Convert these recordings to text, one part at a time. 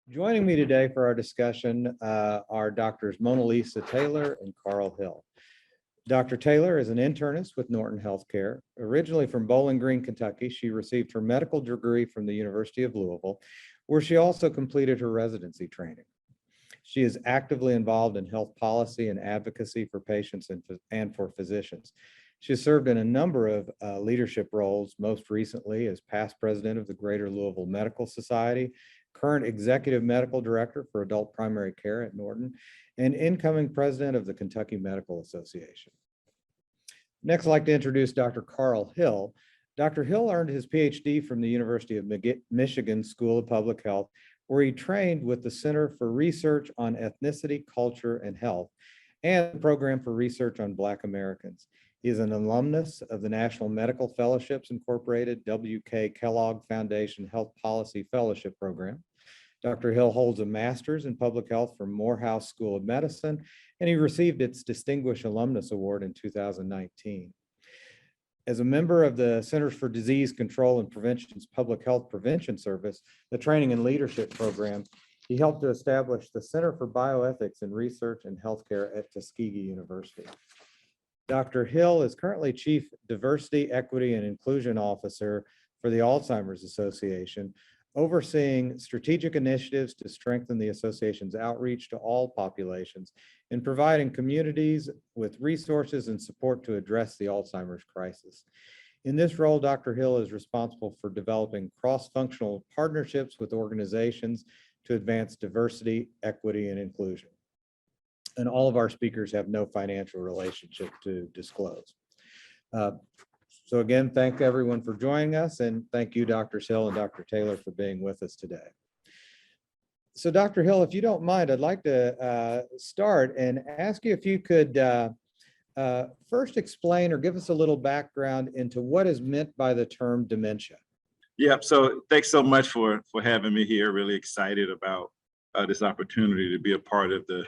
Joining me today for our discussion are Doctors Mona Lisa Taylor and Carl Hill. Dr. Taylor is an internist with Norton Healthcare. Originally from Bowling Green, Kentucky, she received her medical degree from the University of Louisville, where she also completed her residency training. She is actively involved in health policy and advocacy for patients and for physicians. She has served in a number of leadership roles, most recently as past president of the Greater Louisville Medical Society, current executive medical director for adult primary care at Norton, and incoming president of the Kentucky Medical Association. Next, I'd like to introduce Dr. Carl Hill. Dr. Hill earned his PhD from the University of Michigan School of Public Health, where he trained with the Center for Research on Ethnicity, Culture, and Health, and the Program for Research on Black Americans. He is an alumnus of the National Medical Fellowships Incorporated W.K. Kellogg Foundation Health Policy Fellowship Program. Dr. Hill holds a master's in public health from Morehouse School of Medicine, and he received its Distinguished Alumnus Award in 2019. As a member of the Centers for Disease Control and Prevention's Public Health Prevention Service, the Training and Leadership Program, he helped to establish the Center for Bioethics and Research in Healthcare at Tuskegee University. Dr. Hill is currently Chief Diversity, Equity, and Inclusion Officer for the Alzheimer's Association, overseeing strategic initiatives to strengthen the association's outreach to all populations and providing communities with resources and support to address the Alzheimer's crisis. In this role, Dr. Hill is responsible for developing cross-functional partnerships with organizations to advance diversity, equity, and inclusion. And all of our speakers have no financial relationship to disclose. So again, thank everyone for joining us, and thank you, Dr. Hill and Dr. Taylor, for being with us today. So Dr. Hill, if you don't mind, I'd like to start and ask you if you could first explain or give us a little background into what is meant by the term dementia. Yeah, so thanks so much for having me here. Really excited about this opportunity to be a part of the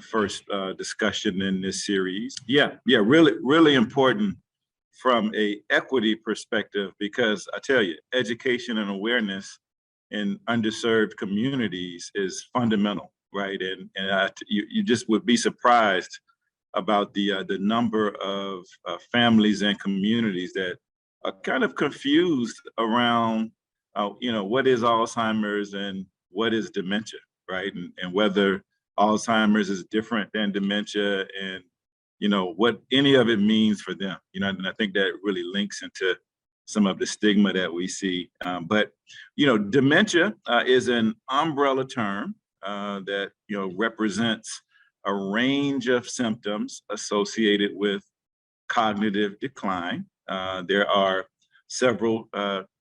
first discussion in this series. Yeah, really important from a equity perspective, because I tell you, education and awareness in underserved communities is fundamental, right? And you just would be surprised about the number of families and communities that are kind of confused around, what is Alzheimer's and what is dementia, right? And whether Alzheimer's is different than dementia, and what any of it means for them. And I think that really links into some of the stigma that we see. But dementia is an umbrella term that represents a range of symptoms associated with cognitive decline. There are several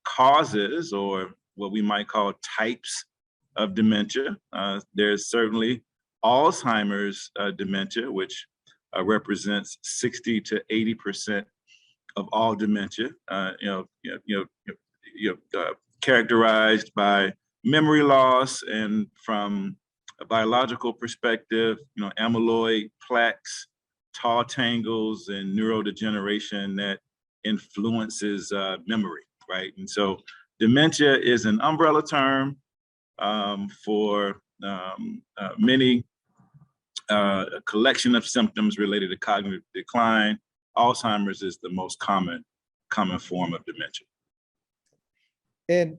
causes, or what we might call types of dementia. There's certainly Alzheimer's dementia, which represents 60 to 80% of all dementia. Characterized by memory loss, and from a biological perspective, amyloid plaques, tau tangles, and neurodegeneration that influences memory, right? And so dementia is an umbrella term for many a collection of symptoms related to cognitive decline. Alzheimer's is the most common form of dementia. And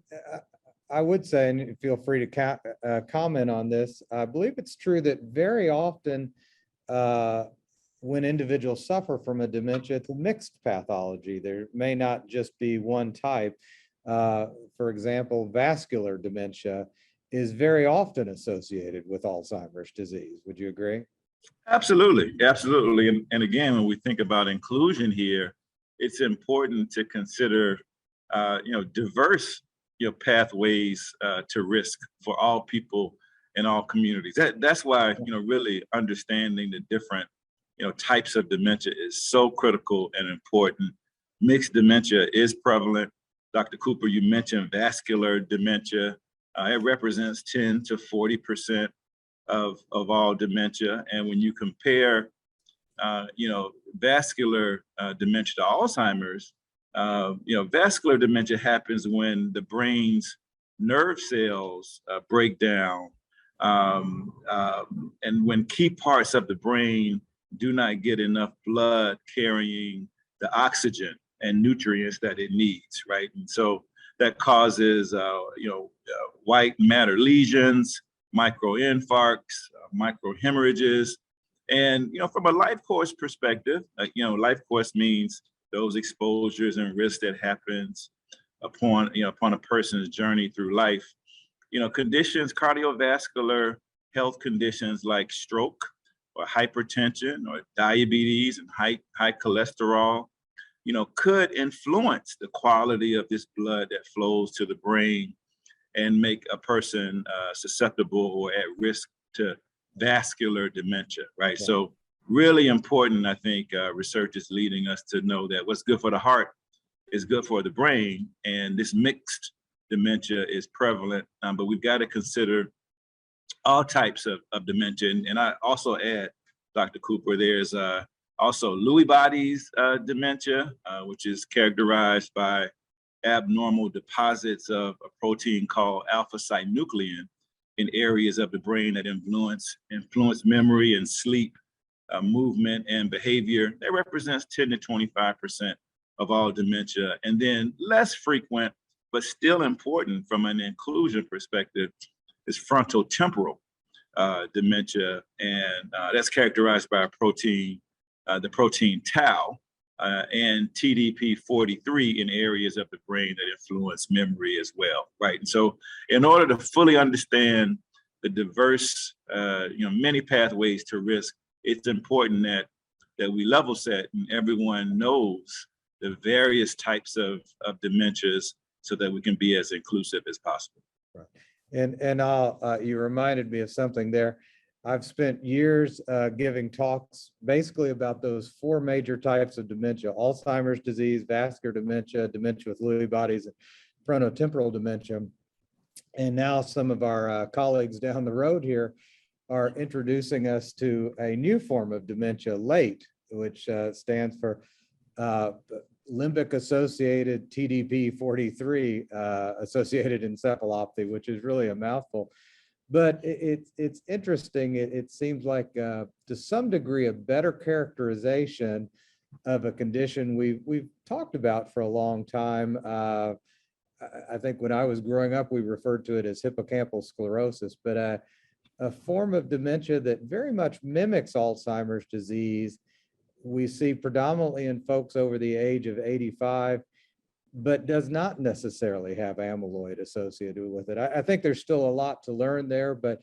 I would say, and feel free to comment on this, I believe it's true that very often when individuals suffer from a dementia, it's a mixed pathology. There may not just be one type. For example, vascular dementia is very often associated with Alzheimer's disease. Would you agree? Absolutely. And again, when we think about inclusion here, it's important to consider, diverse, pathways to risk for all people in all communities. That's why, really understanding the different, types of dementia is so critical and important. Mixed dementia is prevalent. Dr. Cooper, you mentioned vascular dementia. It represents 10 to 40% of all dementia. And when you compare, vascular dementia to Alzheimer's, vascular dementia happens when the brain's nerve cells break down, and when key parts of the brain do not get enough blood carrying the oxygen and nutrients that it needs, right? And so that causes, white matter lesions, microinfarcts, microhemorrhages. And, from a life course perspective, life course means those exposures and risks that happens upon a person's journey through life. Conditions, cardiovascular health conditions like stroke or hypertension or diabetes and high cholesterol, could influence the quality of this blood that flows to the brain and make a person susceptible or at risk to vascular dementia, right? Yeah. So really important, I think, research is leading us to know that what's good for the heart is good for the brain, and this mixed dementia is prevalent, but we've got to consider all types of dementia. And I also add, Dr. Cooper, there's also Lewy bodies dementia, which is characterized by abnormal deposits of a protein called alpha-synuclein in areas of the brain that influence memory and sleep, movement and behavior. That represents 10 to 25% of all dementia. And then less frequent, but still important from an inclusion perspective, is frontal temporal dementia. And that's characterized by a protein, the protein tau, and TDP43 in areas of the brain that influence memory as well, right? And so in order to fully understand the diverse, many pathways to risk, it's important that we level set and everyone knows the various types of dementias so that we can be as inclusive as possible. Right. And you reminded me of something there. I've spent years giving talks basically about those four major types of dementia: Alzheimer's disease, vascular dementia, dementia with Lewy bodies, and frontotemporal dementia. And now some of our colleagues down the road here are introducing us to a new form of dementia, late, which stands for limbic associated TDP43 associated encephalopathy, which is really a mouthful. But it's interesting. It seems like to some degree a better characterization of a condition we've talked about for a long time. I think when I was growing up, we referred to it as hippocampal sclerosis, but a form of dementia that very much mimics Alzheimer's disease. We see predominantly in folks over the age of 85, but does not necessarily have amyloid associated with it. I think there's still a lot to learn there, but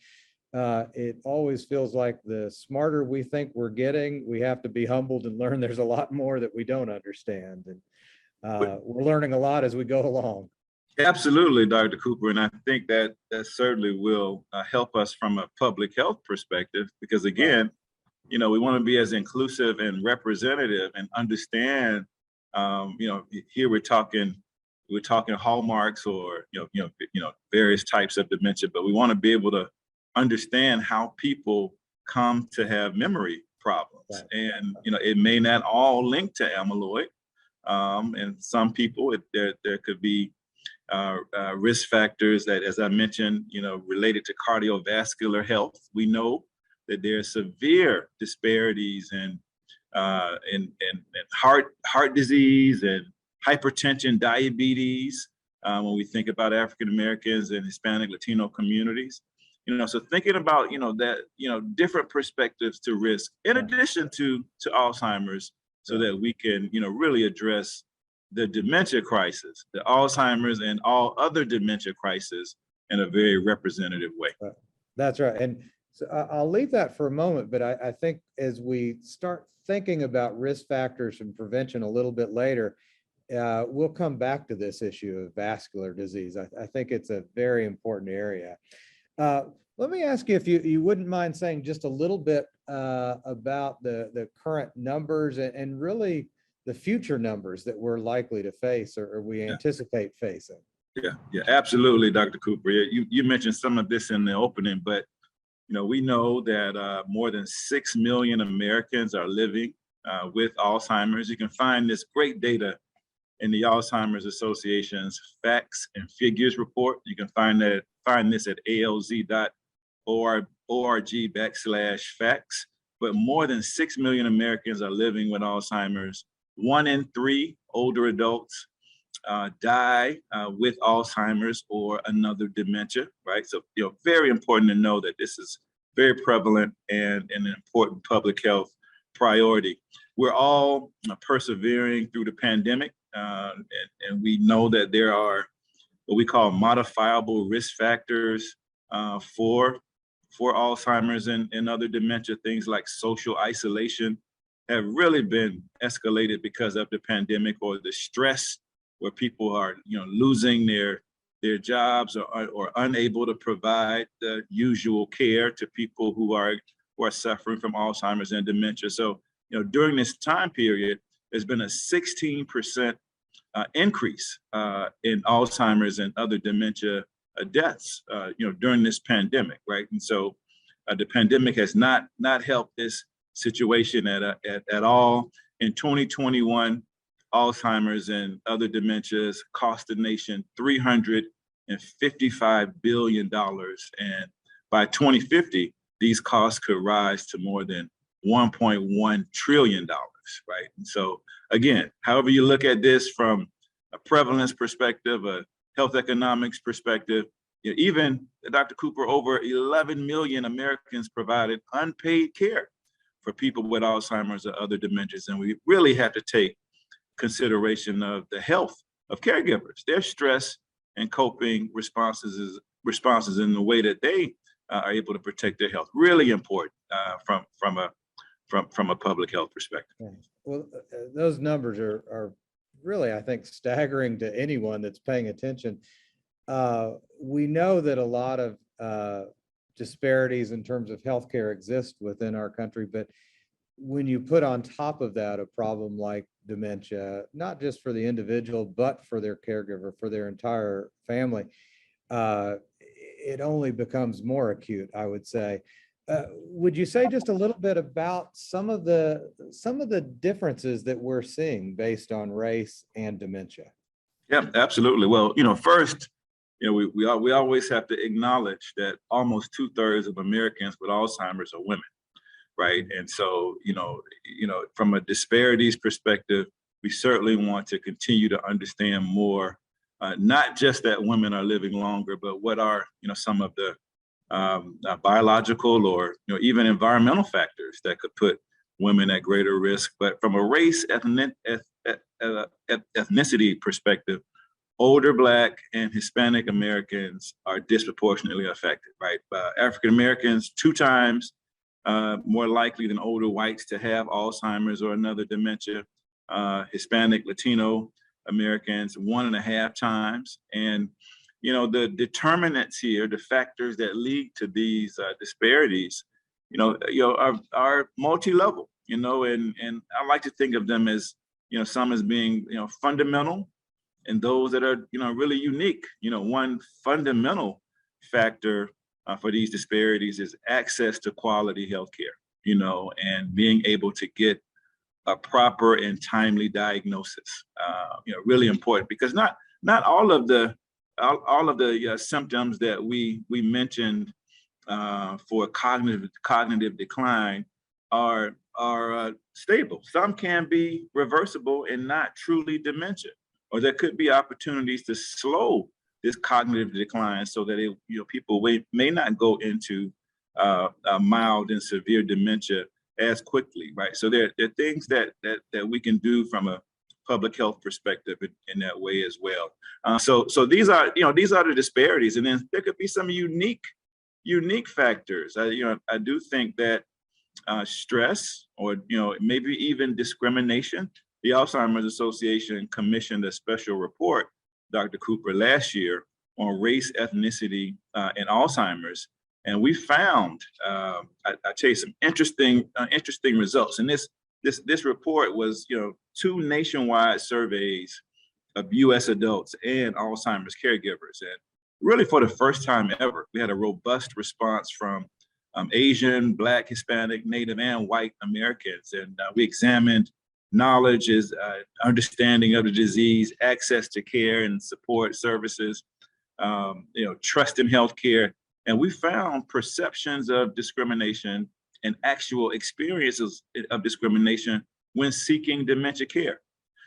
it always feels like the smarter we think we're getting, we have to be humbled and learn there's a lot more that we don't understand. And we're learning a lot as we go along. Absolutely, Dr. Cooper. And I think that certainly will help us from a public health perspective, because again, we want to be as inclusive and representative and understand, here we're talking hallmarks or, various types of dementia, but we want to be able to understand how people come to have memory problems. Right. And, it may not all link to amyloid. And some people, there could be risk factors that, as I mentioned, related to cardiovascular health. We know that there are severe disparities in heart disease and hypertension, diabetes, when we think about African Americans and Hispanic Latino communities. So thinking about different perspectives to risk in addition to Alzheimer's, so that we can really address the dementia crisis, the Alzheimer's and all other dementia crises in a very representative way. That's right. And so I'll leave that for a moment, but I think as we start thinking about risk factors and prevention a little bit later, we'll come back to this issue of vascular disease. I think it's a very important area. Let me ask you if you wouldn't mind saying just a little bit about the current numbers and really the future numbers that we're likely to face or we anticipate facing. Yeah, absolutely, Dr. Cooper. You mentioned some of this in the opening, but we know that more than 6 million Americans are living with Alzheimer's. You can find this great data in the Alzheimer's Association's Facts and Figures report. You can find this at alz.org/facts. But more than 6 million Americans are living with Alzheimer's. 1 in 3 older adults die with Alzheimer's or another dementia, right? So, very important to know that this is very prevalent and an important public health priority. We're all persevering through the pandemic, and we know that there are what we call modifiable risk factors for Alzheimer's and other dementia. Things like social isolation have really been escalated because of the pandemic, or the stress where people are, losing their jobs or unable to provide the usual care to people who are suffering from Alzheimer's and dementia. So, during this time period, there's been a 16% increase in Alzheimer's and other dementia deaths, during this pandemic, right? And so the pandemic has not helped this situation at all. In 2021, Alzheimer's and other dementias cost the nation $355 billion. And by 2050, these costs could rise to more than $1.1 trillion, right? And so again, however you look at this from a prevalence perspective, a health economics perspective, even Dr. Cooper, over 11 million Americans provided unpaid care for people with Alzheimer's or other dementias. And we really have to take consideration of the health of caregivers, their stress and coping responses in the way that they are able to protect their health. Really important from a public health perspective. Well, those numbers are really, I think, staggering to anyone that's paying attention. We know that a lot of disparities in terms of healthcare exist within our country, but when you put on top of that a problem like dementia, not just for the individual, but for their caregiver, for their entire family, it only becomes more acute, I would say. Would you say just a little bit about some of the differences that we're seeing based on race and dementia? Yeah, absolutely. Well, first, we always have to acknowledge that almost 2/3 of Americans with Alzheimer's are women, right? And so, from a disparities perspective, we certainly want to continue to understand more, not just that women are living longer, but what are, some of the biological or, even environmental factors that could put women at greater risk. But from a race ethnicity perspective, older Black and Hispanic Americans are disproportionately affected, right? African Americans 2 times more likely than older whites to have Alzheimer's or another dementia. Hispanic, Latino Americans 1.5 times. And, the determinants here, the factors that lead to these disparities, are multi-level, and I like to think of them as, some as being, fundamental, and those that are, really unique. One fundamental factor for these disparities is access to quality healthcare, and being able to get a proper and timely diagnosis. Really important, because not all of the symptoms that we mentioned for cognitive decline are stable. Some can be reversible and not truly dementia, or there could be opportunities to slow this cognitive decline so that people may not go into mild and severe dementia as quickly, right? So there are things that we can do from a public health perspective in that way as well. So these are the disparities, and then there could be some unique factors. I do think that stress, or maybe even discrimination. The Alzheimer's Association commissioned a special report, Dr. Cooper, last year on race, ethnicity, and Alzheimer's, and we found, I tell you, some interesting results. And this report was, 2 nationwide surveys of U.S. adults and Alzheimer's caregivers, and really for the first time ever, we had a robust response from Asian, Black, Hispanic, Native, and white Americans, and we examined knowledge, is understanding of the disease, access to care and support services, trust in healthcare. And we found perceptions of discrimination and actual experiences of discrimination when seeking dementia care.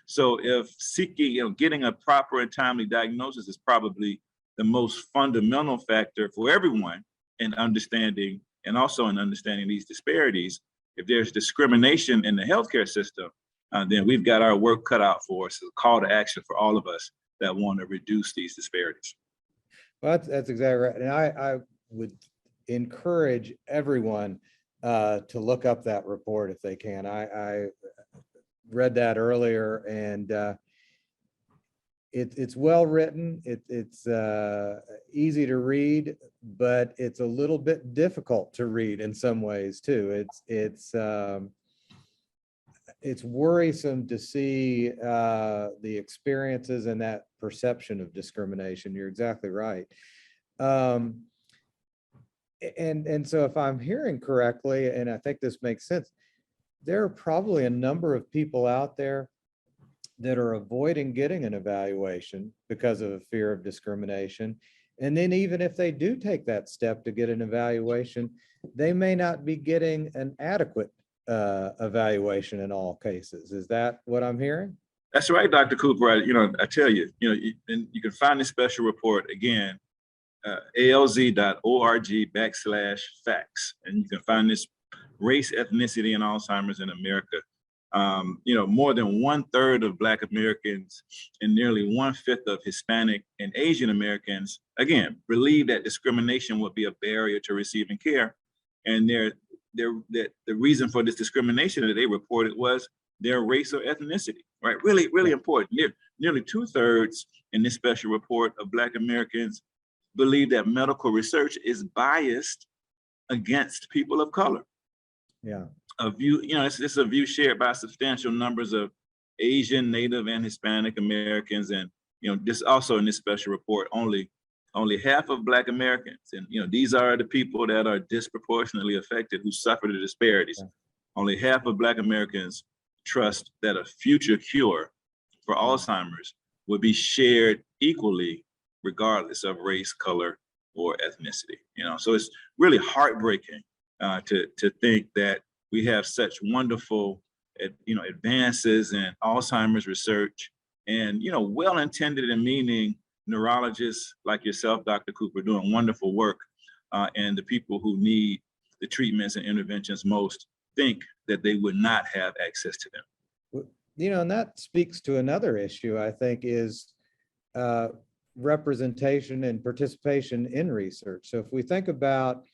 So if seeking, getting a proper and timely diagnosis is probably the most fundamental factor for everyone in understanding, and also in understanding these disparities. If there's discrimination in the healthcare system, then we've got our work cut out for us. It's a call to action for all of us that want to reduce these disparities. Well, that's exactly right. And I would encourage everyone to look up that report if they can. I read that earlier, and it's well written. It's easy to read, but it's a little bit difficult to read in some ways too. It's worrisome to see the experiences and that perception of discrimination. You're exactly right. And so if I'm hearing correctly, and I think this makes sense, there are probably a number of people out there that are avoiding getting an evaluation because of a fear of discrimination. And then even if they do take that step to get an evaluation, they may not be getting an adequate evaluation in all cases. Is that what I'm hearing? That's right, Dr. Cooper. I tell you, you can find this special report again, alz.org/facts, and you can find this race, ethnicity, and Alzheimer's in America. More than 1/3 of Black Americans and nearly 1/5 of Hispanic and Asian Americans, again, believe that discrimination would be a barrier to receiving care. And the reason for this discrimination that they reported was their race or ethnicity, right? Really, really important. Nearly 2/3 in this special report of Black Americans believe that medical research is biased against people of color. Yeah. A view, it's a view shared by substantial numbers of Asian, Native, and Hispanic Americans. And, this also in this special report, only half of Black Americans, and, these are the people that are disproportionately affected who suffer the disparities. Yeah. Only half of Black Americans trust that a future cure for Alzheimer's would be shared equally, regardless of race, color, or ethnicity. So it's really heartbreaking to think that we have such wonderful, advances in Alzheimer's research, and well-intended and meaning neurologists like yourself, Dr. Cooper, doing wonderful work, and the people who need the treatments and interventions most think that they would not have access to them. And that speaks to another issue, I think, is representation and participation in research. So if we think about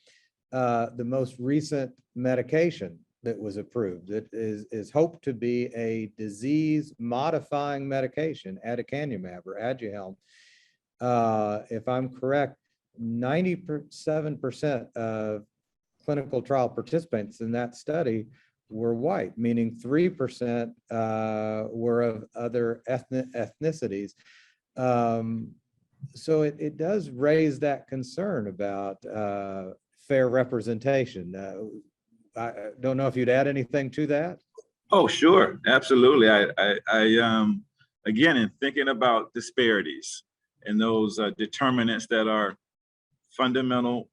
the most recent medication that was approved, that is hoped to be a disease-modifying medication, aducanumab or Aduhelm. If I'm correct, 97% of clinical trial participants in that study were white, meaning 3% were of other ethnicities. So it does raise that concern about fair representation. I don't know if you'd add anything to that. Oh, sure, absolutely. I again, in thinking about disparities and those determinants that are fundamental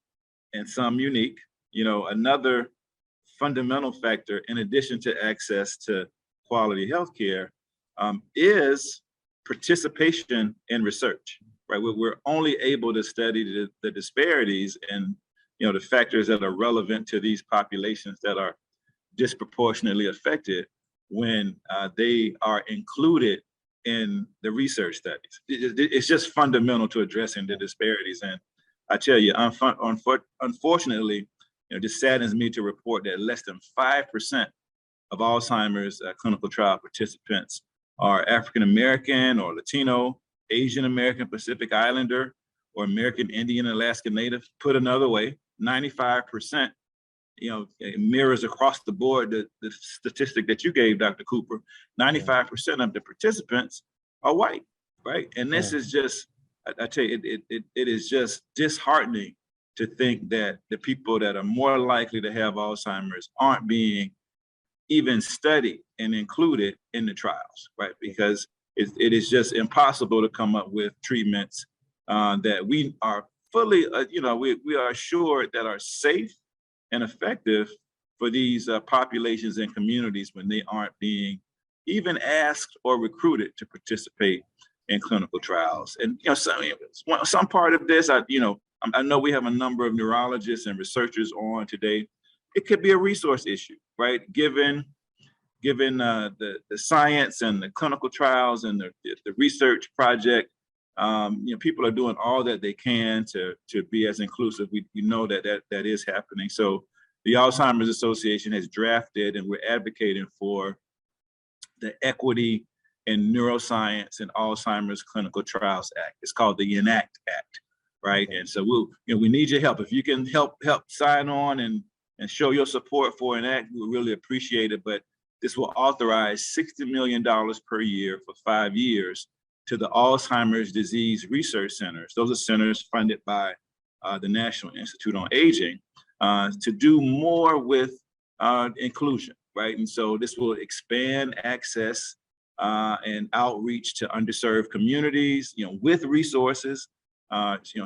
and some unique, another fundamental factor, in addition to access to quality healthcare, is participation in research. Right, we're only able to study the disparities and the factors that are relevant to these populations that are disproportionately affected when they are included in the research studies. It's just fundamental to addressing the disparities. And I tell you, unfortunately, this saddens me to report that less than 5% of Alzheimer's clinical trial participants are African American or Latino, Asian American, Pacific Islander, or American Indian, Alaska Native. Put another way, 95%, it mirrors across the board the statistic that you gave, Dr. Cooper. 95% of the participants are white, right? And this is just, I tell you, it is just disheartening to think that the people that are more likely to have Alzheimer's aren't being even studied and included in the trials, right? Because it is just impossible to come up with treatments that we are fully, we are assured that are safe and effective for these populations and communities when they aren't being even asked or recruited to participate in clinical trials. And some part of this, I know we have a number of neurologists and researchers on today. It could be a resource issue, right? Given the science and the clinical trials and the research project, people are doing all that they can to be as inclusive. We know that is happening. So the Alzheimer's Association has drafted, and we're advocating for the Equity in Neuroscience and Alzheimer's Clinical Trials Act. It's called the ENACT Act, right? And so we need your help. If you can help sign on and show your support for ENACT, we really appreciate it. But this will authorize $60 million per year for 5 years to the Alzheimer's Disease Research Centers. Those are centers funded by the National Institute on Aging to do more with inclusion, right? And so this will expand access and outreach to underserved communities, with resources,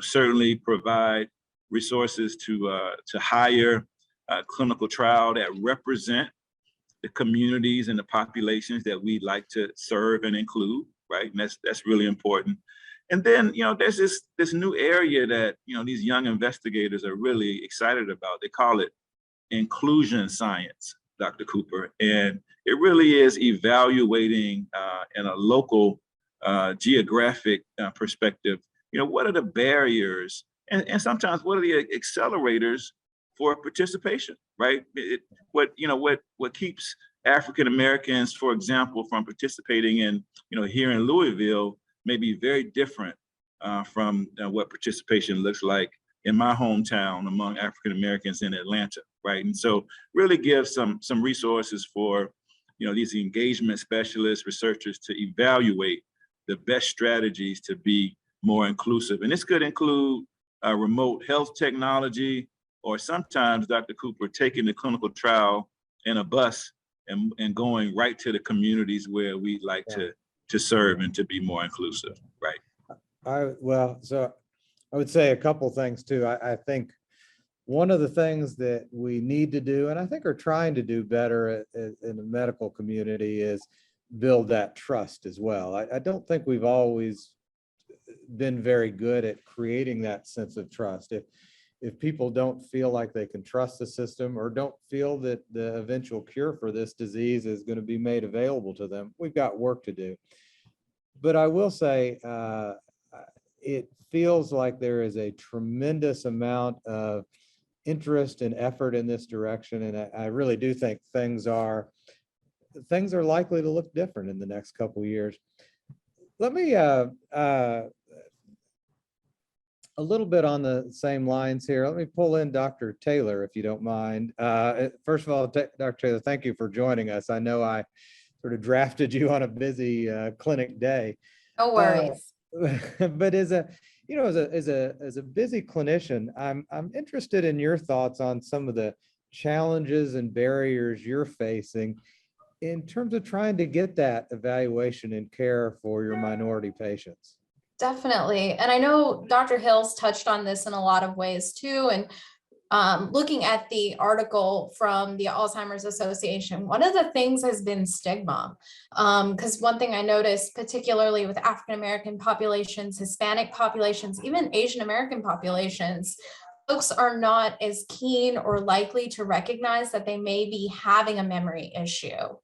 certainly provide resources to hire clinical trial that represent the communities and the populations that we'd like to serve and include, right? And that's really important. And then, there's this new area that, these young investigators are really excited about. They call it inclusion science, Dr. Cooper. And it really is evaluating in a local geographic perspective, what are the barriers and sometimes what are the accelerators for participation, right? What keeps African Americans, for example, from participating in, here in Louisville may be very different from what participation looks like in my hometown among African Americans in Atlanta, right? And so really give some resources for, these engagement specialists, researchers to evaluate the best strategies to be more inclusive. And this could include remote health technology, or sometimes, Dr. Cooper, taking the clinical trial in a bus and going right to the communities where we'd like to serve and to be more inclusive, right? So I would say a couple things too. I think one of the things that we need to do, and I think are trying to do better in the medical community, is build that trust as well. I don't think we've always been very good at creating that sense of trust. If people don't feel like they can trust the system or don't feel that the eventual cure for this disease is going to be made available to them, we've got work to do. But I will say, it feels like there is a tremendous amount of interest and effort in this direction. And I really do think things are likely to look different in the next couple of years. Let me, a little bit on the same lines here. Let me pull in Dr. Taylor, if you don't mind. First of all, Dr. Taylor, thank you for joining us. I know I sort of drafted you on a busy clinic day. No worries. But as a busy clinician, I'm interested in your thoughts on some of the challenges and barriers you're facing in terms of trying to get that evaluation and care for your minority patients. Definitely. And I know Dr. Hills touched on this in a lot of ways too. And looking at the article from the Alzheimer's Association, one of the things has been stigma. Because one thing I noticed, particularly with African-American populations, Hispanic populations, even Asian American populations, folks are not as keen or likely to recognize that they may be having a memory issue.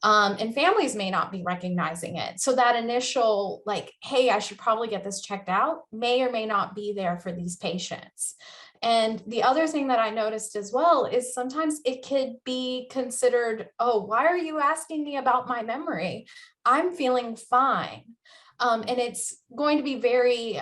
And families may not be recognizing it. So that initial, like, hey, I should probably get this checked out, may or may not be there for these patients. And the other thing that I noticed as well is sometimes it could be considered, oh, why are you asking me about my memory? I'm feeling fine. And it's going to be very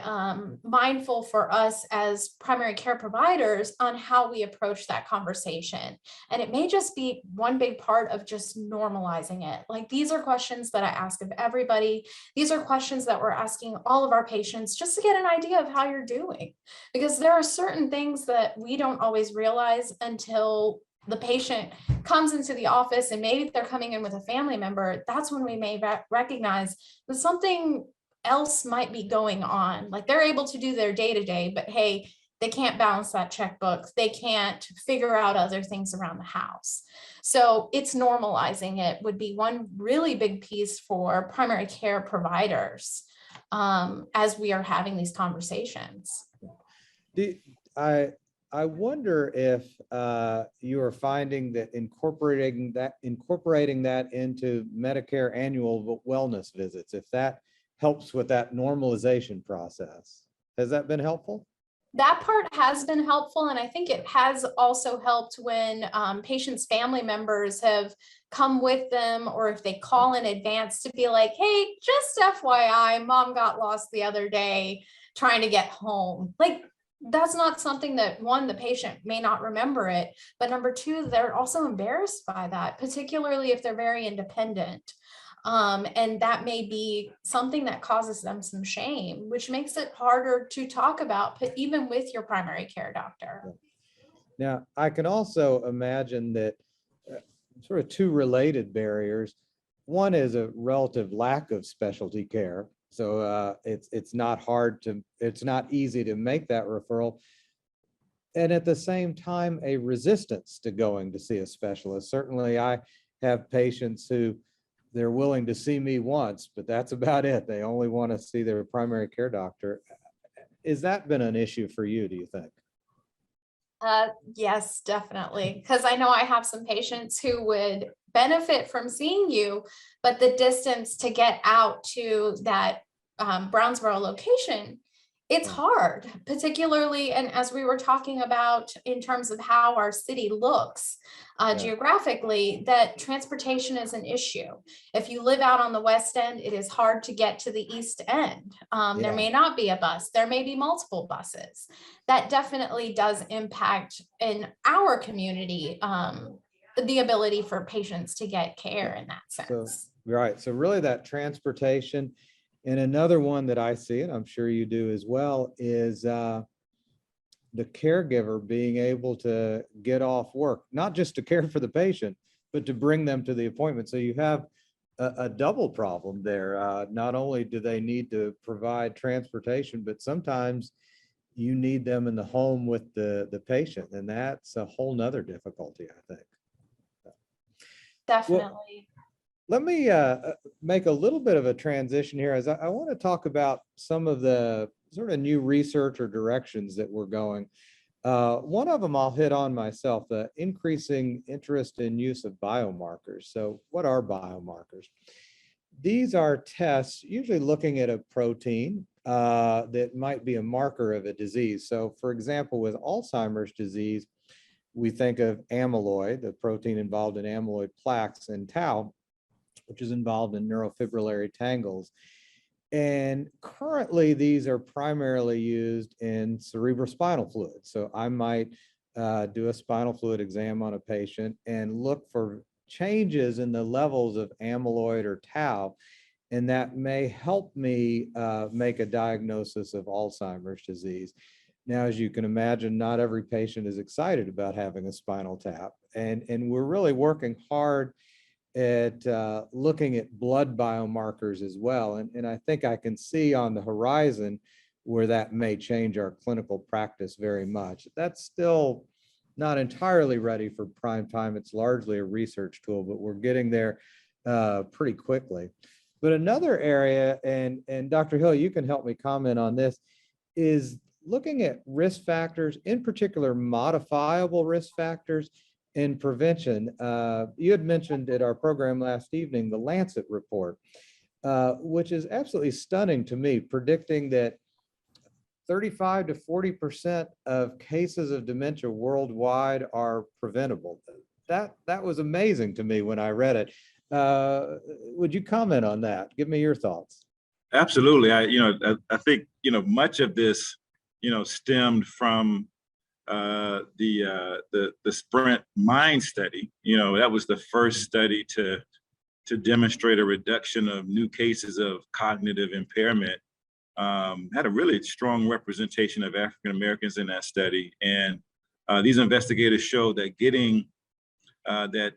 mindful for us as primary care providers on how we approach that conversation. And it may just be one big part of just normalizing it. Like, these are questions that I ask of everybody. These are questions that we're asking all of our patients just to get an idea of how you're doing. Because there are certain things that we don't always realize until the patient comes into the office and maybe they're coming in with a family member, that's when we may recognize that something else might be going on. Like they're able to do their day-to-day, but hey, they can't balance that checkbook. They can't figure out other things around the house. So it's normalizing it would be one really big piece for primary care providers as we are having these conversations. I wonder if you are finding that incorporating that into Medicare annual wellness visits, if that helps with that normalization process. Has that been helpful? That part has been helpful. And I think it has also helped when patients' family members have come with them, or if they call in advance to be like, hey, just FYI, mom got lost the other day trying to get home. Like, that's not something that, one, the patient may not remember it, but number two, they're also embarrassed by that, particularly if they're very independent. And that may be something that causes them some shame, which makes it harder to talk about, but even with your primary care doctor. Now, I can also imagine that sort of two related barriers. One is a relative lack of specialty care. So it's not easy to make that referral. And at the same time, a resistance to going to see a specialist. Certainly, I have patients who they're willing to see me once, but that's about it. They only want to see their primary care doctor. Has that been an issue for you, do you think? Yes, definitely. Because I know I have some patients who would benefit from seeing you, but the distance to get out to that Brownsboro location, it's hard, particularly, and as we were talking about in terms of how our city looks geographically, that transportation is an issue. If you live out on the west end, it is hard to get to the east end. There may not be a bus, there may be multiple buses. That definitely does impact in our community the ability for patients to get care in that sense. Right. So really that transportation. And another one that I see, and I'm sure you do as well, is the caregiver being able to get off work, not just to care for the patient, but to bring them to the appointment. So you have a double problem there. Not only do they need to provide transportation, but sometimes you need them in the home with the patient, and that's a whole nother difficulty, I think. Definitely. Well, let me make a little bit of a transition here, as I want to talk about some of the sort of new research or directions that we're going. One of them I'll hit on myself, the increasing interest in use of biomarkers. So what are biomarkers? These are tests usually looking at a protein that might be a marker of a disease. So for example, with Alzheimer's disease, we think of amyloid, the protein involved in amyloid plaques, and tau, which is involved in neurofibrillary tangles. And currently, these are primarily used in cerebrospinal fluid. So I might do a spinal fluid exam on a patient and look for changes in the levels of amyloid or tau, and that may help me make a diagnosis of Alzheimer's disease. Now, as you can imagine, not every patient is excited about having a spinal tap, and we're really working hard at looking at blood biomarkers as well. And I think I can see on the horizon where that may change our clinical practice very much. That's still not entirely ready for prime time. It's largely a research tool, but we're getting there pretty quickly. But another area, and Dr. Hill, you can help me comment on this, is looking at risk factors, in particular modifiable risk factors, in prevention. You had mentioned at our program last evening, the Lancet report, which is absolutely stunning to me, predicting that 35 to 40% of cases of dementia worldwide are preventable. That was amazing to me when I read it. Would you comment on that? Give me your thoughts. Absolutely. I think, much of this, stemmed from the Sprint Mind study. That was the first study to demonstrate a reduction of new cases of cognitive impairment. Had a really strong representation of African Americans in that study, and these investigators showed that getting that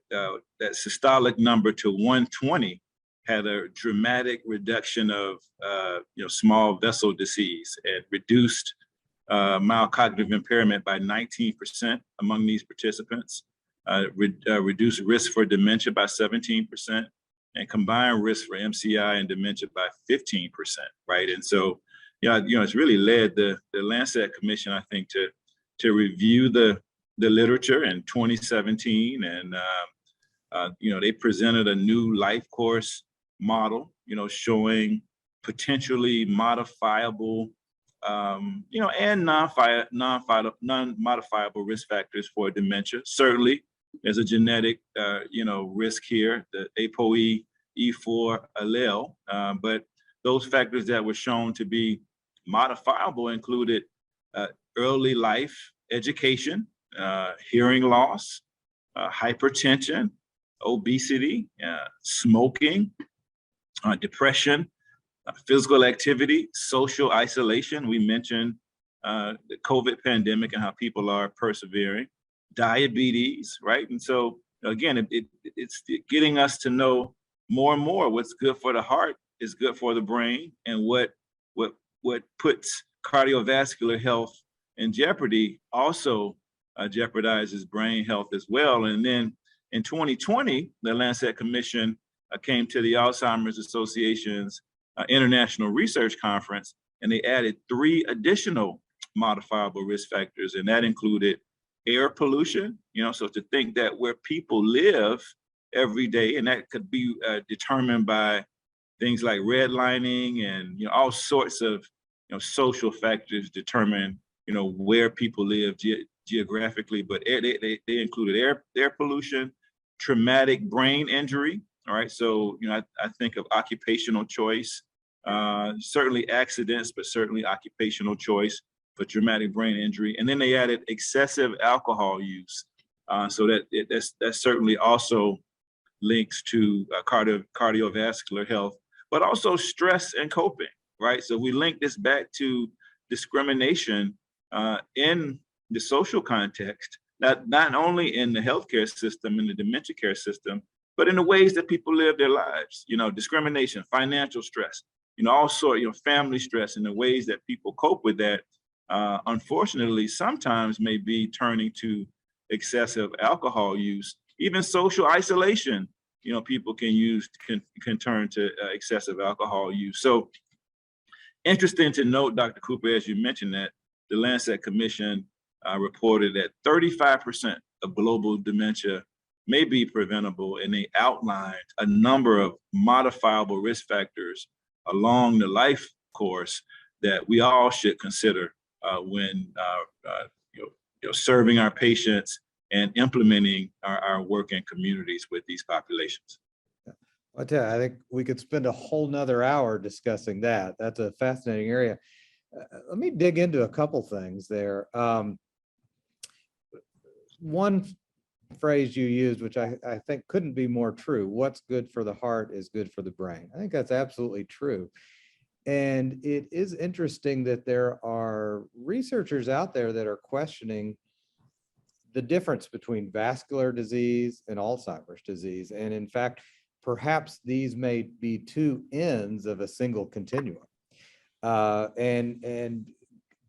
systolic number to 120 had a dramatic reduction of small vessel disease and reduced mild cognitive impairment by 19% among these participants, reduced risk for dementia by 17%, and combined risk for MCI and dementia by 15%, right? And so, it's really led the Lancet Commission, I think, to review the literature in 2017, and they presented a new life course model, showing potentially modifiable, and non-modifiable risk factors for dementia. Certainly, there's a genetic, risk here, the ApoE4 allele, but those factors that were shown to be modifiable included early life education, hearing loss, hypertension, obesity, smoking, depression, physical activity, social isolation. We mentioned the COVID pandemic and how people are persevering, diabetes, right? And so again, it's getting us to know more and more what's good for the heart is good for the brain, and what puts cardiovascular health in jeopardy also jeopardizes brain health as well. And then in 2020, the Lancet Commission came to the Alzheimer's Association's International Research Conference, and they added 3 additional modifiable risk factors, and that included air pollution, so to think that where people live every day, and that could be determined by things like redlining and all sorts of social factors determine where people live geographically, but they included air pollution, traumatic brain injury. All right, so I think of occupational choice, certainly accidents, but certainly occupational choice for traumatic brain injury. And then they added excessive alcohol use, so that certainly also links to cardiovascular health, but also stress and coping, right? So we link this back to discrimination in the social context, not only in the healthcare system, in the dementia care system, but in the ways that people live their lives. Discrimination, financial stress, all sort, family stress, and the ways that people cope with that, unfortunately, sometimes may be turning to excessive alcohol use. Even social isolation, people can turn to excessive alcohol use. So interesting to note, Dr. Cooper, as you mentioned, that the Lancet Commission reported that 35% of global dementia may be preventable, and they outlined a number of modifiable risk factors along the life course that we all should consider when serving our patients and implementing our work in communities with these populations. I tell you, I think we could spend a whole nother hour discussing that. That's a fascinating area. Let me dig into a couple things there. One phrase you used, which I think couldn't be more true: what's good for the heart is good for the brain. I think that's absolutely true. And it is interesting that there are researchers out there that are questioning the difference between vascular disease and Alzheimer's disease. And in fact, perhaps these may be 2 ends of a single continuum. And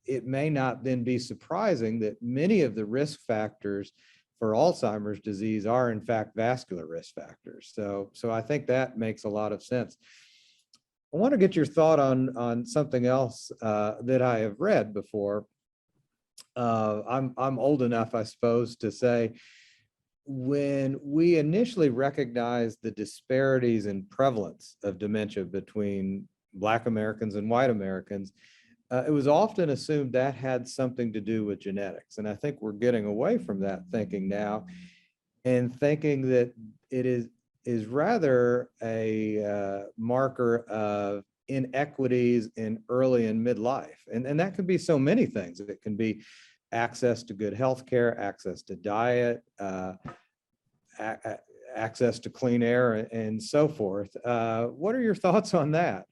it may not then be surprising that many of the risk factors for Alzheimer's disease are in fact vascular risk factors. So I think that makes a lot of sense. I want to get your thought on something else that I have read before. I'm old enough, I suppose, to say, when we initially recognized the disparities in prevalence of dementia between Black Americans and white Americans, it was often assumed that had something to do with genetics. And I think we're getting away from that thinking now, and thinking that it is rather a marker of inequities in early and midlife. And that could be so many things. It can be access to good health care, access to diet, access to clean air, and so forth. What are your thoughts on that?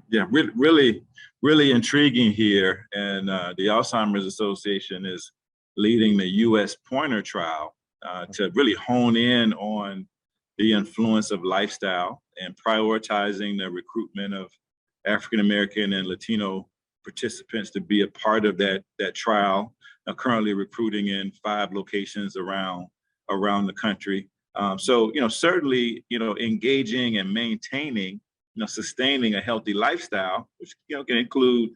Yeah, really intriguing here. And the Alzheimer's Association is leading the U.S. Pointer trial to really hone in on the influence of lifestyle and prioritizing the recruitment of African American and Latino participants to be a part of that trial. Currently recruiting in 5 locations around the country. So, certainly, engaging and maintaining, sustaining a healthy lifestyle, which, can include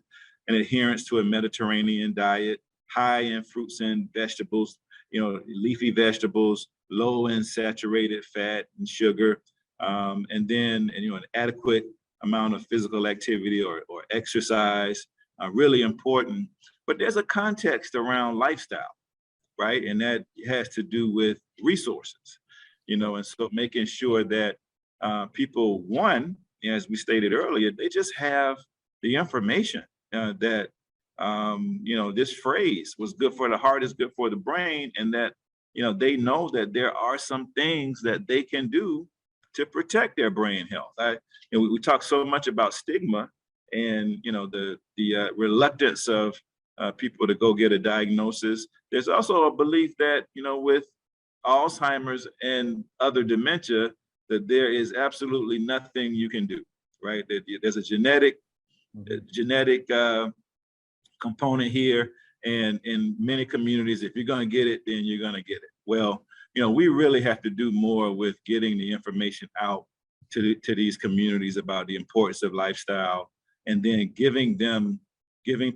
an adherence to a Mediterranean diet, high in fruits and vegetables, leafy vegetables, low in saturated fat and sugar, and then, an adequate amount of physical activity or exercise, really important. But there's a context around lifestyle, right? And that has to do with resources, and so making sure that people, one, as we stated earlier, they just have the information that, this phrase was good for the heart is good for the brain, and that, they know that there are some things that they can do to protect their brain health. We talk so much about stigma and, the reluctance of people to go get a diagnosis. There's also a belief that, with Alzheimer's and other dementia, that there is absolutely nothing you can do, right? That there's a genetic component here. And in many communities, if you're going to get it, then you're going to get it. Well, we really have to do more with getting the information out to these communities about the importance of lifestyle, and then giving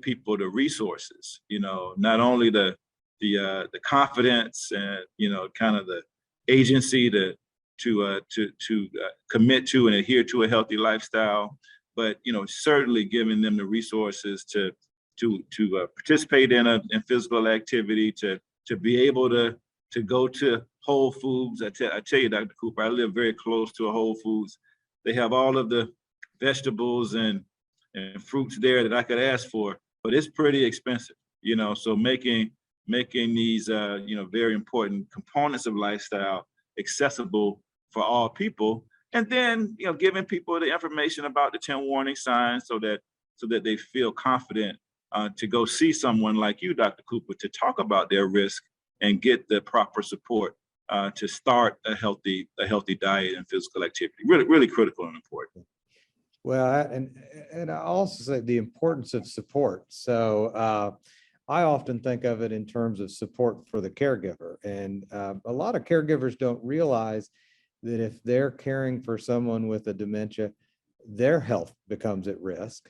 people the resources, not only the confidence and, kind of the agency to commit to and adhere to a healthy lifestyle, but, certainly giving them the resources to participate in physical activity, to be able to go to Whole Foods. I tell you, Dr. Cooper, I live very close to a Whole Foods. They have all of the vegetables and fruits there that I could ask for, but it's pretty expensive, so making these, very important components of lifestyle accessible for all people. And then, giving people the information about the 10 warning signs so that they feel confident to go see someone like you, Dr. Cooper, to talk about their risk and get the proper support to start a healthy diet and physical activity. Really, really critical and important. Well, and I also say the importance of support. So I often think of it in terms of support for the caregiver. And a lot of caregivers don't realize that if they're caring for someone with a dementia, their health becomes at risk.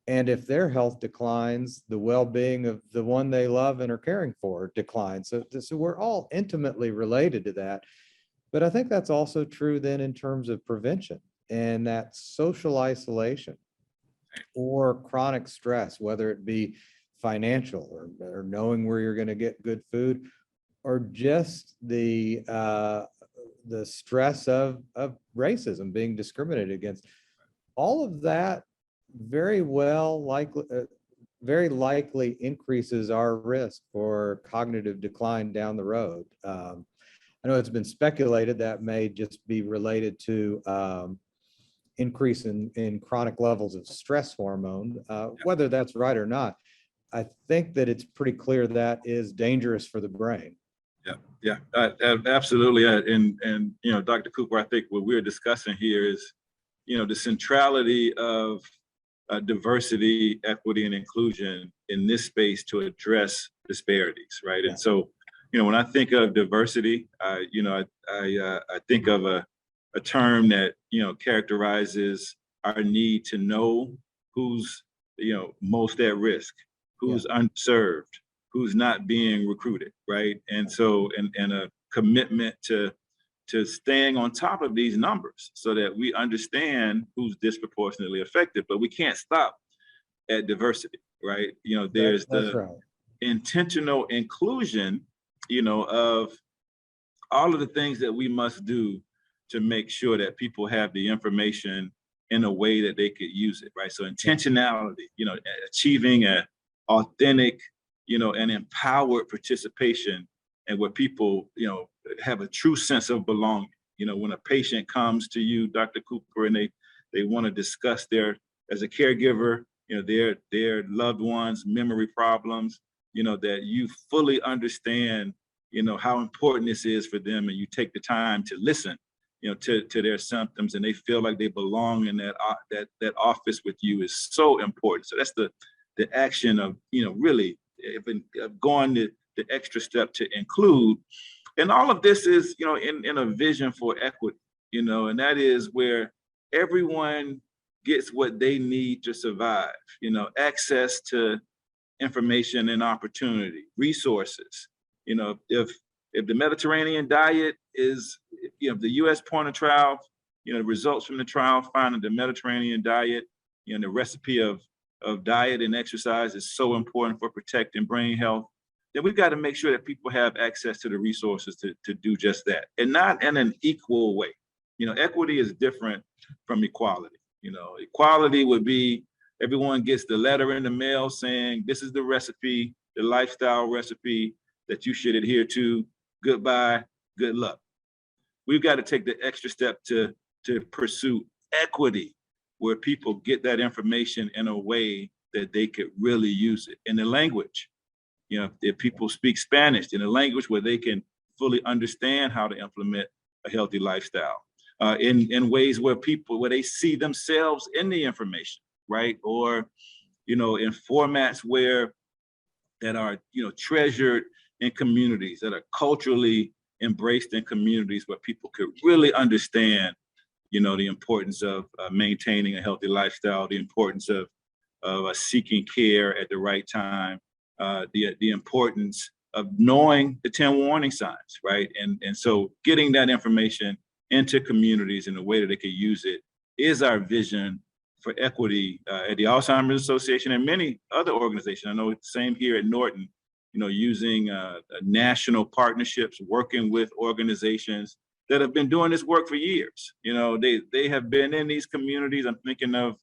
And if their health declines, the well-being of the one they love and are caring for declines. So we're all intimately related to that. But I think that's also true then in terms of prevention, and that social isolation or chronic stress, whether it be financial or knowing where you're going to get good food, or just the stress of racism, being discriminated against. All of that very likely increases our risk for cognitive decline down the road. I know it's been speculated that may just be related to increase in chronic levels of stress hormone. Whether that's right or not, I think that it's pretty clear that is dangerous for the brain. Yeah, absolutely. And Dr. Cooper, I think what we're discussing here is, the centrality of diversity, equity, and inclusion in this space to address disparities, right? Yeah. And so, when I think of diversity, I think of a term that, characterizes our need to know who's, most at risk, who's unserved, who's not being recruited, right? And so, and a commitment to staying on top of these numbers so that we understand who's disproportionately affected, but we can't stop at diversity, right? There's the intentional inclusion, of all of the things that we must do to make sure that people have the information in a way that they could use it, right? So intentionality, achieving an authentic, and empowered participation, and where people, have a true sense of belonging. When a patient comes to you, Dr. Cooper, and they want to discuss as a caregiver, their loved ones' memory problems, that you fully understand how important this is for them, and you take the time to listen, to their symptoms, and they feel like they belong in that office with you is so important. So that's the action of, really going the extra step to include. And all of this is, in a vision for equity, and that is where everyone gets what they need to survive, access to information and opportunity, resources. If the Mediterranean diet is, the US point of trial, the results from the trial find that the Mediterranean diet, the recipe of diet and exercise is so important for protecting brain health, then we've got to make sure that people have access to the resources to do just that, and not in an equal way. Equity is different from equality. Equality would be everyone gets the letter in the mail saying, this is the recipe, the lifestyle recipe that you should adhere to. Goodbye, good luck. We've got to take the extra step to pursue equity, where people get that information in a way that they could really use it in the language. If people speak Spanish, in a language where they can fully understand how to implement a healthy lifestyle, in ways where they see themselves in the information, right? Or, in formats that are, treasured in communities, that are culturally embraced in communities where people could really understand, the importance of maintaining a healthy lifestyle, the importance of seeking care at the right time, the importance of knowing the 10 warning signs, right? And so getting that information into communities in a way that they can use it is our vision for equity at the Alzheimer's Association and many other organizations. I know it's the same here at Norton, using national partnerships, working with organizations that have been doing this work for years. They have been in these communities. I'm thinking of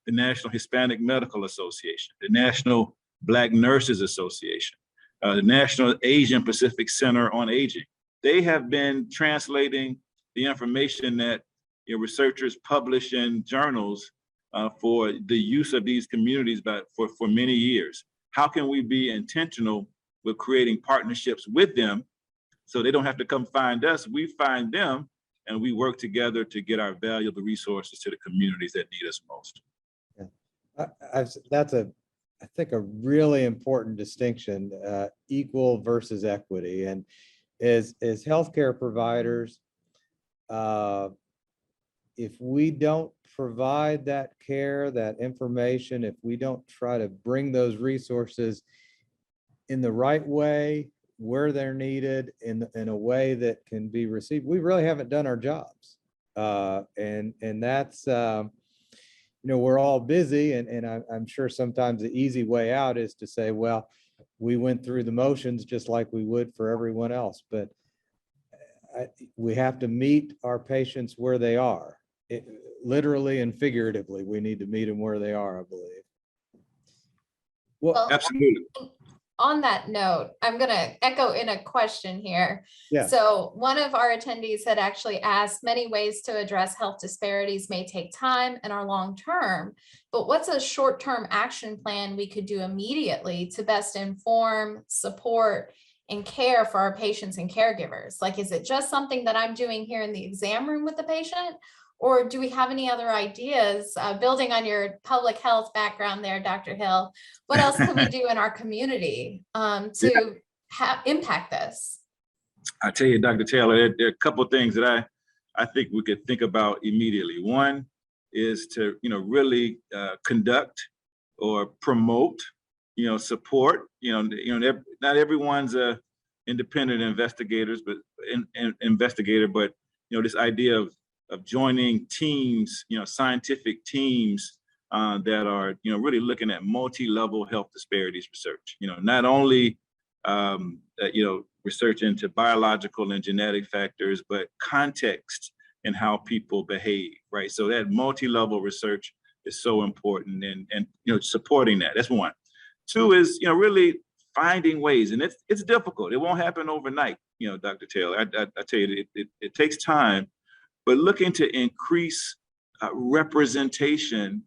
the National Hispanic Medical Association, the National Black Nurses Association, the National Asian Pacific Center on Aging. They have been translating the information that researchers publish in journals for the use of these communities for many years. How can we be intentional with creating partnerships with them so they don't have to come find us? We find them and we work together to get our valuable resources to the communities that need us most. Yeah. That's I think a really important distinction, equal versus equity. And as healthcare providers, if we don't provide that care, that information, if we don't try to bring those resources in the right way, where they're needed, in a way that can be received, we really haven't done our jobs. And that's, we're all busy, and I'm sure sometimes the easy way out is to say, well, we went through the motions just like we would for everyone else. But we have to meet our patients where they are. Literally and figuratively, we need to meet them where they are, I believe. Well, absolutely. On that note, I'm going to echo in a question here. Yeah. So one of our attendees had actually asked, many ways to address health disparities may take time and are long-term, but what's a short-term action plan we could do immediately to best inform, support, and care for our patients and caregivers? Like, is it just something that I'm doing here in the exam room with the patient? Or do we have any other ideas, building on your public health background there, Dr. Hill? What else can we do in our community to impact this? I tell you, Dr. Taylor, there are a couple of things that I think we could think about immediately. One is to really conduct or promote, support. Not everyone's a independent investigator, but this idea of joining teams, scientific teams that are, really looking at multi-level health disparities research. Not only, research into biological and genetic factors, but context and how people behave, right? So that multi-level research is so important, and supporting that. That's one. Two is, really finding ways, and it's difficult. It won't happen overnight, Dr. Taylor. I tell you, it takes time. But looking to increase representation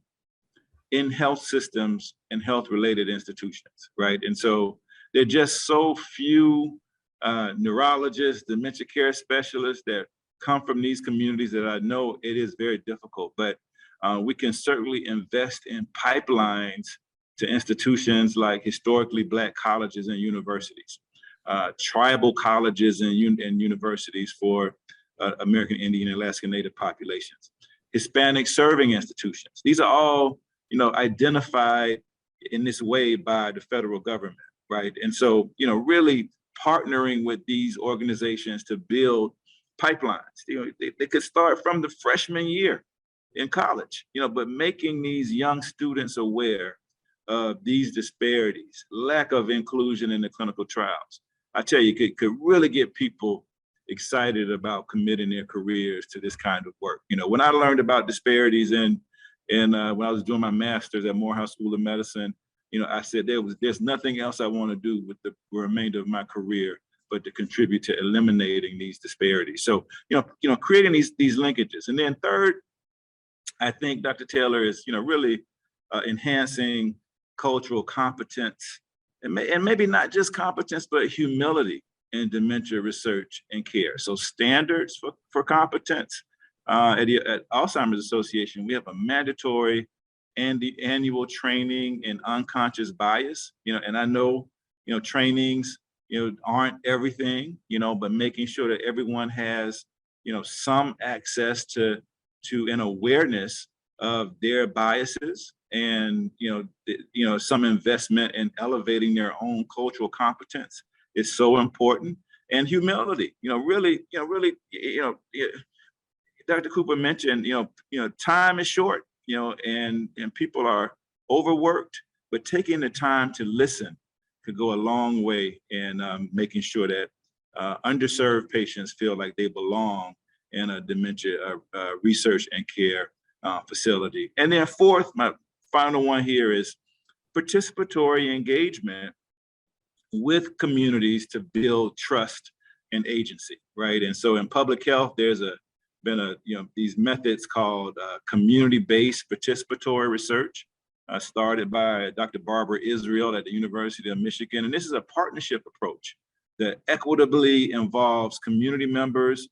in health systems and health-related institutions, right? And so there are just so few neurologists, dementia care specialists that come from these communities that I know it is very difficult, but we can certainly invest in pipelines to institutions like historically Black colleges and universities, tribal colleges and universities for American Indian and Alaska Native populations, Hispanic serving institutions. These are all, identified in this way by the federal government, right? And so, really partnering with these organizations to build pipelines. They could start from the freshman year in college, but making these young students aware of these disparities, lack of inclusion in the clinical trials. I tell you, could really get people excited about committing their careers to this kind of work. When I learned about disparities when I was doing my master's at Morehouse School of Medicine, I said there's nothing else I want to do with the remainder of my career but to contribute to eliminating these disparities. So, creating these linkages. And then third, I think Dr. Taylor is, really enhancing cultural competence and maybe not just competence, but humility in dementia research and care. So standards for competence. At Alzheimer's Association, we have a mandatory and the annual training in unconscious bias, and I know, trainings, aren't everything, but making sure that everyone has, some access to an awareness of their biases and, some investment in elevating their own cultural competence is so important. And humility, really, Dr. Cooper mentioned, time is short, and people are overworked, but taking the time to listen could go a long way in making sure that underserved patients feel like they belong in a dementia research and care facility. And then fourth, my final one here is participatory engagement with communities to build trust and agency, right? And so in public health, there's been these methods called community-based participatory research, started by Dr. Barbara Israel at the University of Michigan. And this is a partnership approach that equitably involves community members,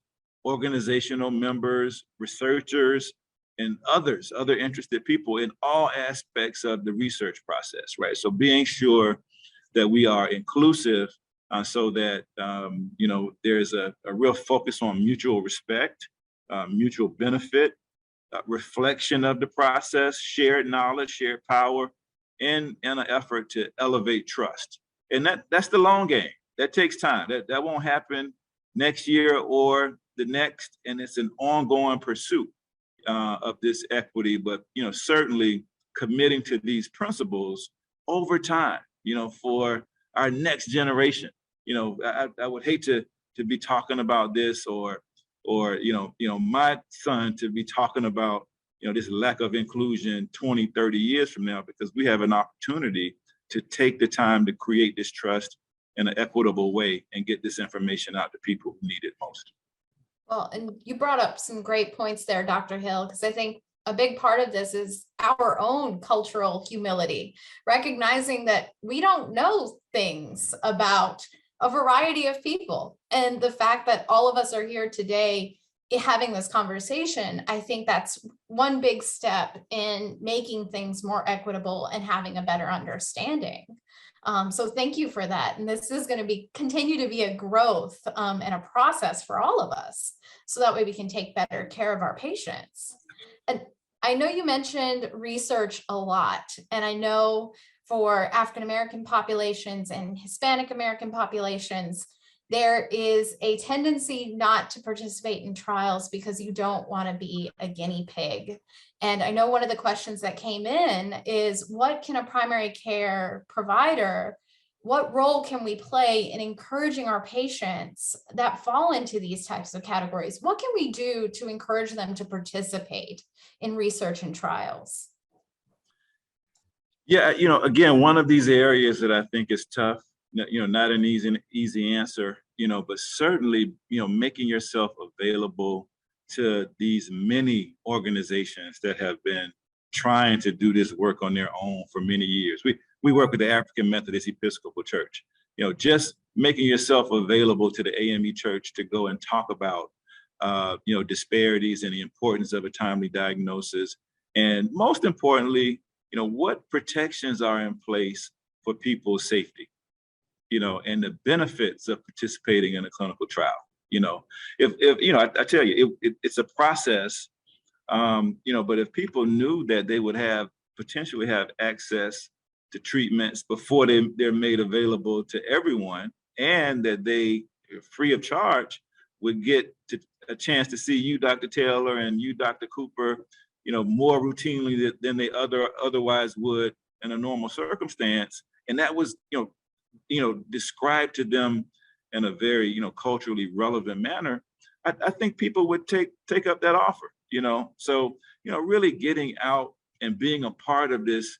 organizational members, researchers, and other interested people in all aspects of the research process, right? So being sure that we are inclusive so that, there's a real focus on mutual respect, mutual benefit, reflection of the process, shared knowledge, shared power, and an effort to elevate trust. And that's the long game. That takes time. That won't happen next year or the next, and it's an ongoing pursuit of this equity, but certainly committing to these principles over time, for our next generation. I would hate to be talking about this or my son to be talking about this lack of inclusion 20, 30 years from now, because we have an opportunity to take the time to create this trust in an equitable way and get this information out to people who need it most. Well, and you brought up some great points there, Dr. Hill, because I think a big part of this is our own cultural humility, recognizing that we don't know things about a variety of people. And the fact that all of us are here today having this conversation, I think that's one big step in making things more equitable and having a better understanding. So thank you for that. And this is going to continue to be a growth and a process for all of us. So that way we can take better care of our patients. And I know you mentioned research a lot, and I know for African-American populations and Hispanic American populations, there is a tendency not to participate in trials because you don't want to be a guinea pig. And I know one of the questions that came in is, what can a primary care provider, what role can we play in encouraging our patients that fall into these types of categories? What can we do to encourage them to participate in research and trials? Yeah, again, one of these areas that I think is tough, not an easy answer, but certainly, making yourself available to these many organizations that have been trying to do this work on their own for many years. We work with the African Methodist Episcopal Church. just making yourself available to the AME Church to go and talk about, disparities and the importance of a timely diagnosis. And most importantly, what protections are in place for people's safety, and the benefits of participating in a clinical trial. I tell you, it's a process, but if people knew that they would potentially have access to treatments before they're made available to everyone, and that they, free of charge, would get a chance to see you, Dr. Taylor, and you, Dr. Cooper, more routinely than they otherwise would in a normal circumstance. And that was, described to them in a very, culturally relevant manner. I think people would take up that offer, So, really getting out and being a part of this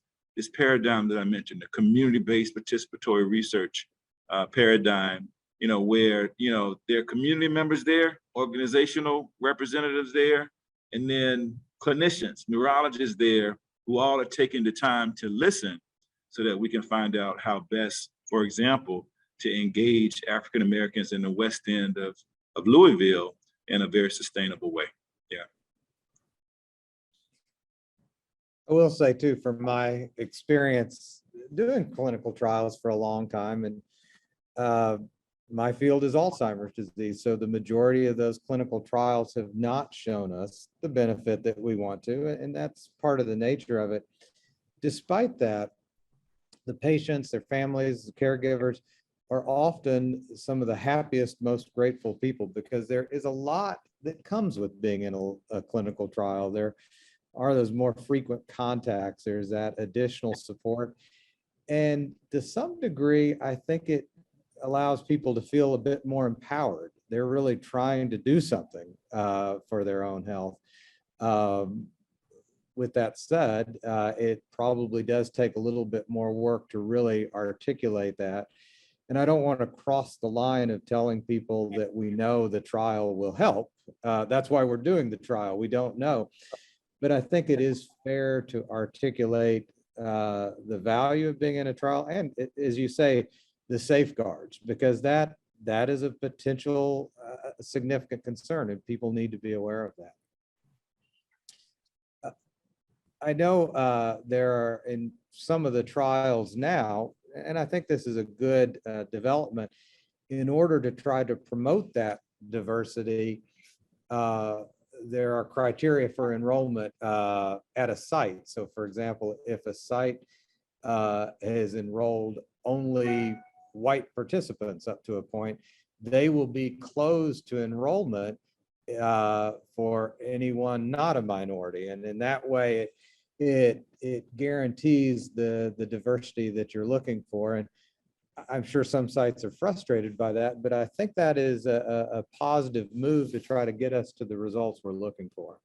paradigm that I mentioned, the community-based participatory research paradigm, where, there are community members there, organizational representatives there, and then clinicians, neurologists there, who all are taking the time to listen so that we can find out how best, for example, to engage African Americans in the West End of Louisville in a very sustainable way. Yeah. I will say too, from my experience doing clinical trials for a long time, and my field is Alzheimer's disease. So the majority of those clinical trials have not shown us the benefit that we want to, and that's part of the nature of it. Despite that, the patients, their families, the caregivers are often some of the happiest, most grateful people, because there is a lot that comes with being in a clinical trial. There are those more frequent contacts. There's that additional support. And to some degree, I think it allows people to feel a bit more empowered. They're really trying to do something for their own health. With that said, it probably does take a little bit more work to really articulate that. And I don't want to cross the line of telling people that we know the trial will help. That's why we're doing the trial. We don't know. But I think it is fair to articulate the value of being in a trial, and as you say, the safeguards, because that is a potential significant concern, and people need to be aware of that. I know there are in some of the trials now, and I think this is a good development, in order to try to promote that diversity, there are criteria for enrollment at a site. So for example, if a site has enrolled only white participants up to a point, they will be closed to enrollment for anyone not a minority. And in that way, it guarantees the diversity that you're looking for. And I'm sure some sites are frustrated by that, but I think that is a positive move to try to get us to the results we're looking for.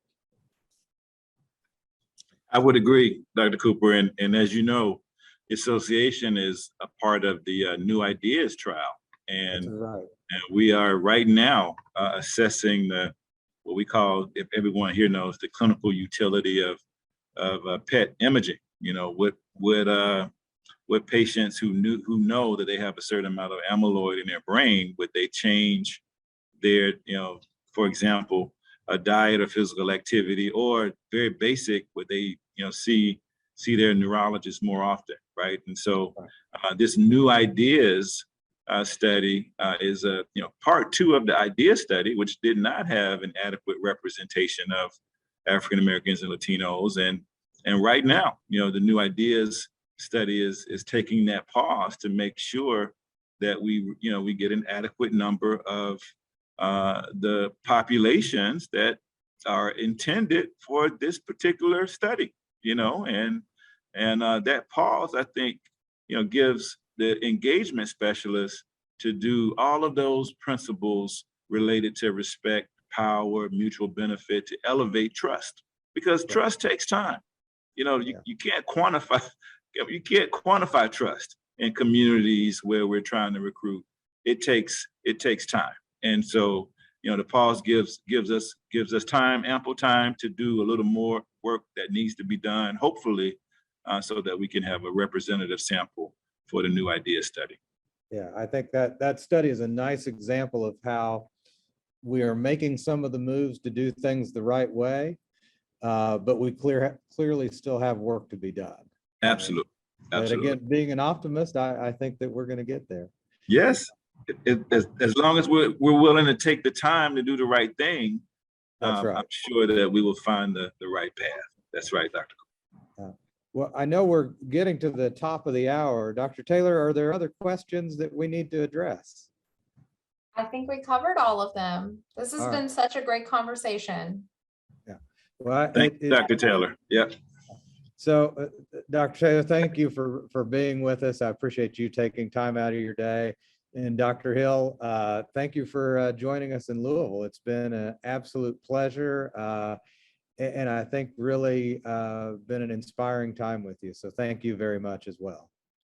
I would agree, Dr. Cooper. And as you know, the association is a part of the New Ideas trial. And, right. And we are right now assessing what we call, if everyone here knows, the clinical utility of PET imaging. With patients who know that they have a certain amount of amyloid in their brain, would they change their, for example, a diet or physical activity, or very basic, would they, see their neurologist more often, right? And so this New Ideas study is part 2 of the IDEA study, which did not have an adequate representation of African Americans and Latinos. And right now, the New Ideas study is taking that pause to make sure that we get an adequate number of the populations that are intended for this particular study, and that pause, I think, gives the engagement specialists to do all of those principles related to respect, power, mutual benefit, to elevate trust, because trust takes time. You can't quantify. You can't quantify trust in communities where we're trying to recruit. It takes time, and so the pause gives us time, ample time, to do a little more work that needs to be done, hopefully, so that we can have a representative sample for the New Idea study. Yeah, I think that study is a nice example of how we are making some of the moves to do things the right way, but we clearly still have work to be done. Absolutely. But Absolutely. again, being an optimist, I think that we're going to get there. Yes. As long as we're willing to take the time to do the right thing, That's right. I'm sure that we will find the right path. That's right, Dr. Well, I know we're getting to the top of the hour. Dr. Taylor, are there other questions that we need to address? I think we covered all of them. This has All been right. such a great conversation. Well, Thank you, Dr. Taylor. Yep. So, Dr. Taylor, thank you for being with us. I appreciate you taking time out of your day. And Dr. Hill, thank you for joining us in Louisville. It's been an absolute pleasure. And I think really been an inspiring time with you. So thank you very much as well.